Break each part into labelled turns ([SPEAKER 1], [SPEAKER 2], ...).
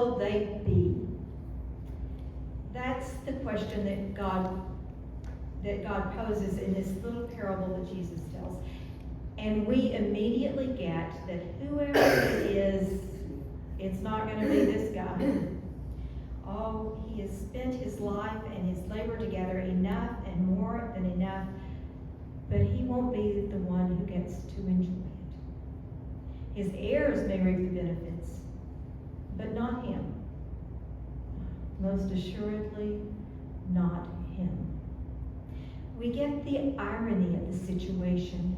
[SPEAKER 1] will they be? That's the question that God poses in this little parable that Jesus tells. And we immediately get that whoever it is, it's not going to be this guy. Oh, he has spent his life and his labor together enough and more than enough, but he won't be the one who gets to enjoy it. His heirs may reap the benefits, but not him. Most assuredly, not him. We get the irony of the situation,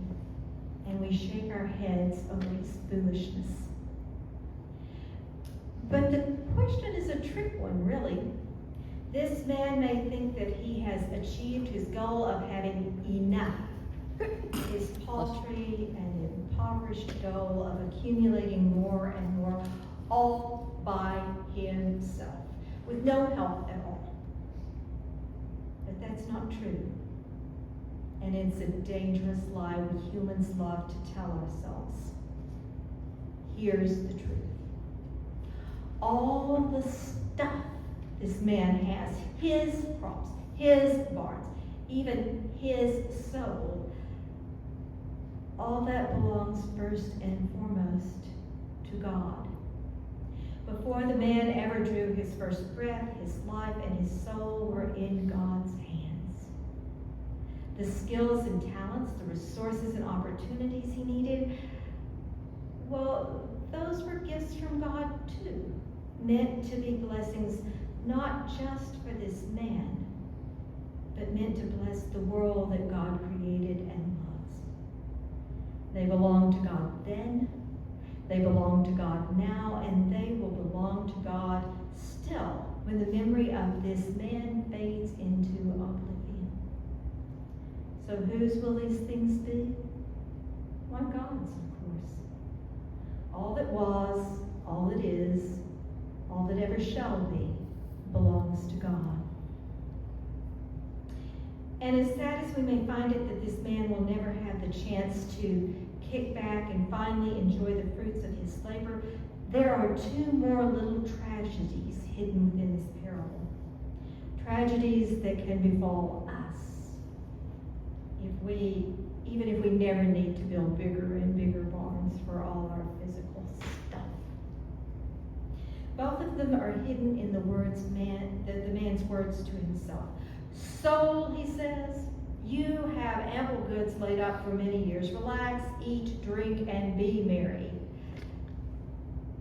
[SPEAKER 1] and we shake our heads over his foolishness. But the question is a trick one, really. This man may think that he has achieved his goal of having enough, his paltry and impoverished goal of accumulating more and more, all by himself, with no help at all. But that's not true. And it's a dangerous lie we humans love to tell ourselves. Here's the truth. All the stuff this man has, his crops, his barns, even his soul, all that belongs first and foremost to God. Before the man ever drew his first breath, his life and his soul were in God's hands. The skills and talents, the resources and opportunities he needed, well, those were gifts from God too, meant to be blessings not just for this man, but meant to bless the world that God created and loves. They belong to God then, they belong to God now, and they will belong to God still when the memory of this man fades into oblivion. So whose will these things be? Why, God's, of course. All that was, all that is, all that ever shall be, belongs to God. And as sad as we may find it that this man will never have the chance to kick back and finally enjoy the fruits of his labor, there are two more little tragedies hidden within this parable. Tragedies that can befall us even if we never need to build bigger and bigger barns for all our physical stuff. Both of them are hidden in the man's words to himself. Soul, he says, you have ample goods laid up for many years. Relax, eat, drink, and be merry.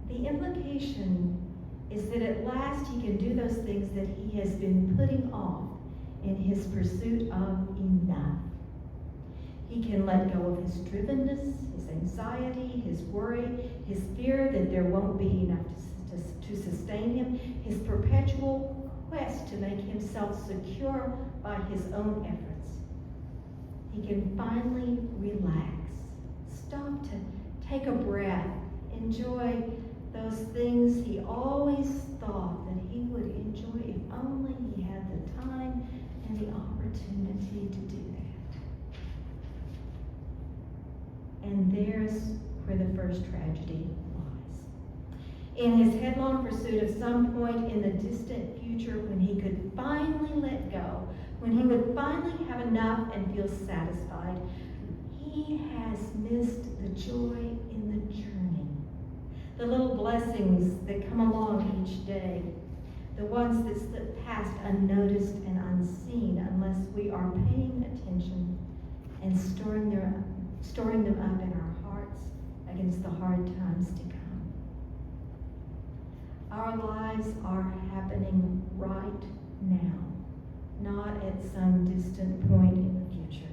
[SPEAKER 1] The implication is that at last he can do those things that he has been putting off in his pursuit of enough. He can let go of his drivenness, his anxiety, his worry, his fear that there won't be enough to sustain him, his perpetual quest to make himself secure by his own efforts. He can finally relax, stop to take a breath, enjoy those things he always thought that he would enjoy if only he had the time and the opportunity to do that. And there's where the first tragedy lies. In his headlong pursuit of some point in the distant future when he could finally let go, when he would finally have enough and feel satisfied, he has missed the joy in the journey. The little blessings that come along each day, the ones that slip past unnoticed and unseen unless we are paying attention and storing them up in our hearts against the hard times to come. Our lives are happening right now, not at some distant point in the future.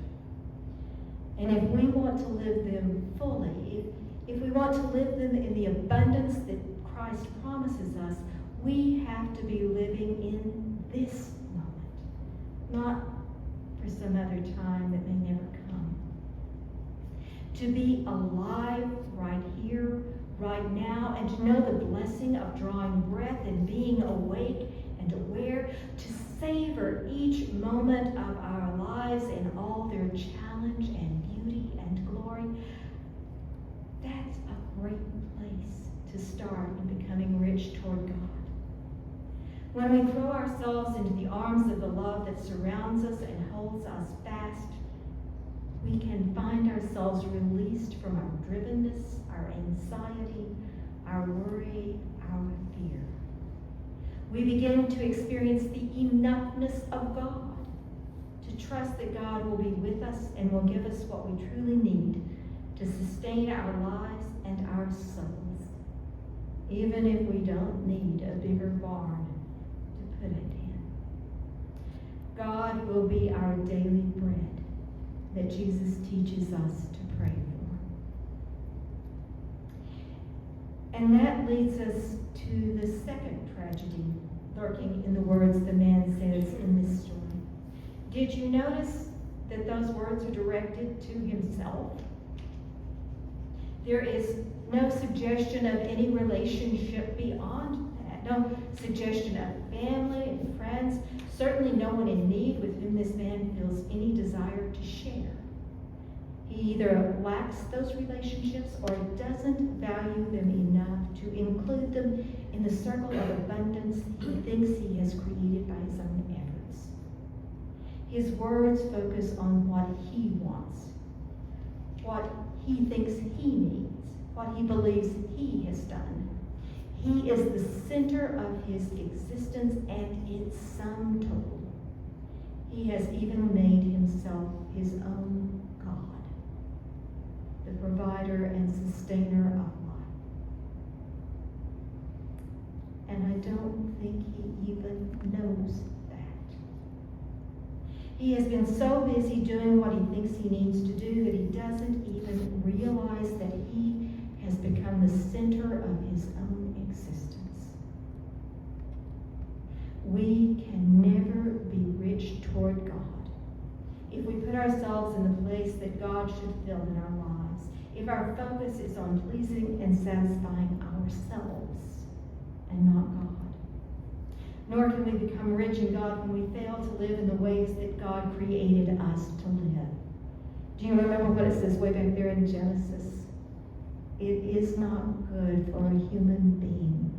[SPEAKER 1] And if we want to live them fully, if we want to live them in the abundance that Christ promises us, we have to be living in this moment, not for some other time that may never come. To be alive right here, right now, and to know the blessing of drawing breath and being awake and aware, to savor each moment of our lives in all their challenge and beauty and glory, that's a great place to start in becoming rich toward God. When we throw ourselves into the arms of the love that surrounds us and holds us fast, we can find ourselves released from our drivenness, our anxiety, our worry, our fear. We begin to experience the enoughness of God, to trust that God will be with us and will give us what we truly need to sustain our lives and our souls, even if we don't need a bigger barn to put it in. God will be our daily bread that Jesus teaches us to pray for. And that leads us to the second tragedy lurking in the words the man says in this story. Did you notice that those words are directed to himself? There is no suggestion of any relationship beyond that, no suggestion of family and friends, certainly no one in need with whom this man feels any desire to share. He either lacks those relationships or doesn't value them enough to include them in the circle of abundance he thinks he has created by his own efforts. His words focus on what he wants, what he thinks he needs, what he believes he has done. He is the center of his existence and its sum total. He has even made himself his own God, the provider and sustainer of life. And I don't think he even knows that. He has been so busy doing what he thinks he needs to do that he doesn't even realize that he has become the center of his own existence. We can never be rich toward God if we put ourselves in the place that God should fill in our lives, if our focus is on pleasing and satisfying ourselves and not God. Nor can we become rich in God when we fail to live in the ways that God created us to live. Do you remember what it says way back there in Genesis? It is not good for a human being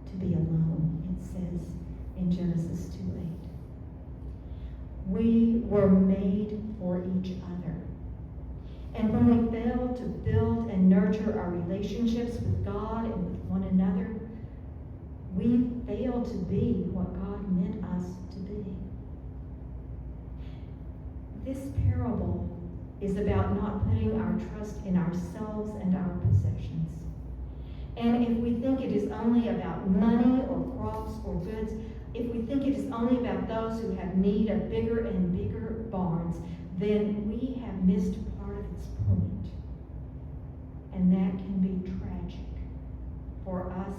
[SPEAKER 1] to be alone, it says in Genesis 2:8. We were made for each other. And when we fail to build and nurture our relationships with God and with one another, we fail to be what God meant us to be. This parable is about not putting our trust in ourselves and our possessions. And if we think it is only about money or crops or goods, if we think it is only about those who have need of bigger and bigger barns, then we have missed part of its point. And that can be tragic for us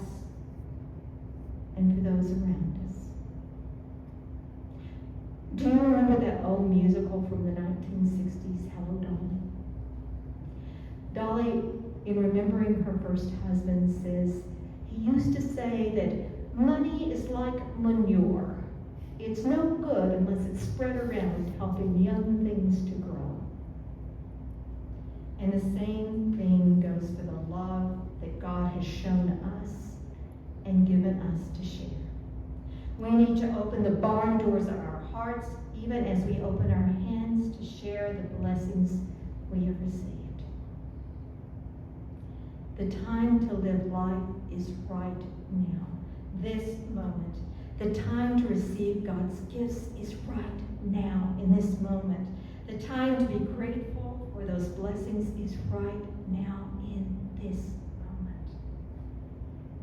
[SPEAKER 1] and for those around us. Do you remember that old musical from the 1960s, Hello, Dolly? Dolly, in remembering her first husband, says, he used to say that money is like manure. It's no good unless it's spread around helping young things to grow. And the same thing goes for the love that God has shown us and given us to share. We need to open the barn doors of our hearts, even as we open our hands to share the blessings we have received. The time to live life is right now, this moment. The time to receive God's gifts is right now, in this moment. The time to be grateful for those blessings is right now, in this moment.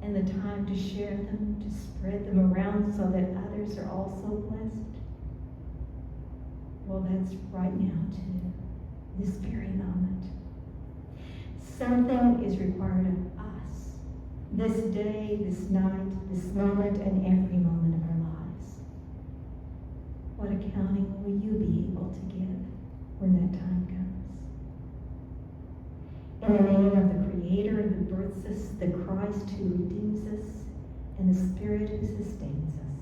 [SPEAKER 1] And the time to share them, to spread them around so that others are also blessed, well, that's right now too, this very moment. Something is required of us, this day, this night, this moment, and every moment of our lives. What accounting will you be able to give when that time comes? In the name of the Creator who births us, the Christ who redeems us, and the Spirit who sustains us,